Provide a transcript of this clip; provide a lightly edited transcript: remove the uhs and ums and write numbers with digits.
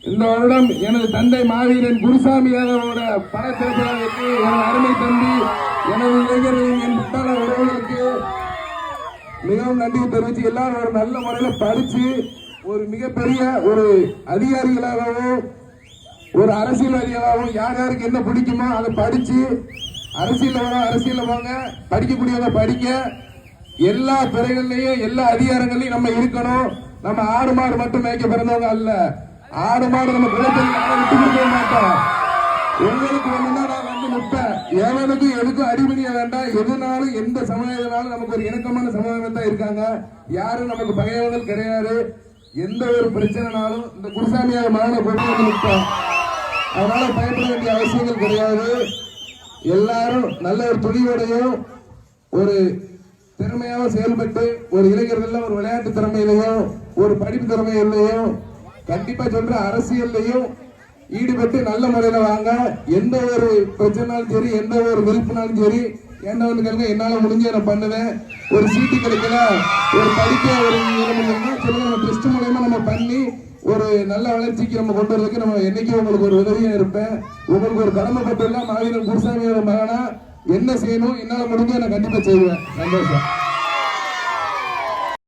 இந்த வருடம் எனது தந்தை மாவீரன் குருசாமி யாதவோட பணத்திற்கு எனது அருமை தம்பி எனது இளைஞர்களின் என் புத்தான உறவுகளுக்கு மிகவும் நன்றி தெரிவித்து எல்லாரும் ஒரு நல்ல முறையில் படிச்சு ஒரு மிகப்பெரிய ஒரு அதிகாரிகளாகவும் ஒரு அரசியல்வாதிகளாகவும் யார் யாருக்கு என்ன பிடிக்குமோ அதை படிச்சு அரசியல் வாங்க படிக்கக்கூடியவங்க படிக்க எல்லா துறைகள்லையும் எல்லா அதிகாரங்களையும் நம்ம இருக்கணும். நம்ம ஆடு மாடு மட்டும் மேய்க்க பிறந்தவங்க அல்ல. ஆடு மாடு நம்ம குலத்தில் விட்டு கொடுக்க மாட்டோம். உங்களுக்கு ஒண்ணுன்னா நான் வந்து நிற்பேன். எவனுக்கும் எதுக்கும் அடிமணிய வேண்டாம். எதுனாலும் எந்த சமுதாயத்தினாலும் நமக்கு ஒரு இணக்கமான சமுதாயம் தான் இருக்காங்க. யாரும் நமக்கு பகையவர்கள் கிடையாது. எந்த ஒரு பிரச்சனைனாலும் இந்த குருசாமியாக மகனை கொண்டு வந்து நிற்போம். அதனால பயப்பட வேண்டிய அவசியங்கள் கிடையாது. எல்லாரும் நல்ல ஒரு துணியோடையும் ஒரு திறமையாக செயல்பட்டு ஒரு இளைஞர்கள் ஒரு விளையாட்டு திறமையிலையும் ஒரு படிப்பு திறமையிலையும் கண்டிப்பா சொல்ற அரசியல்லையும் ஈடுபட்டு நல்ல முறையில வாங்க. எந்த ஒரு பிரச்சனாலும் சரி, எந்த ஒரு விருப்பினாலும் சரி, என்ன என்னால முடிஞ்ச நான் பண்ணுவேன். ஒரு சீட்டு கிடைக்கல, ஒரு படிக்க ஒரு டெஸ்ட் மூலமா நம்ம பண்ணி ஒரு நல்ல வளர்ச்சிக்கு நம்ம கொண்டு வரதுக்கு நம்ம என்னைக்கும் உங்களுக்கு ஒரு உதவியா இருப்பேன். உங்களுக்கு ஒரு கடமைப்பட்டுள்ள மாவீரன் குருசாமியோட மகனா என்ன செய்யணும், என்னால முடிஞ்ச நான் கண்டிப்பா செய்வேன். சந்தோஷம்.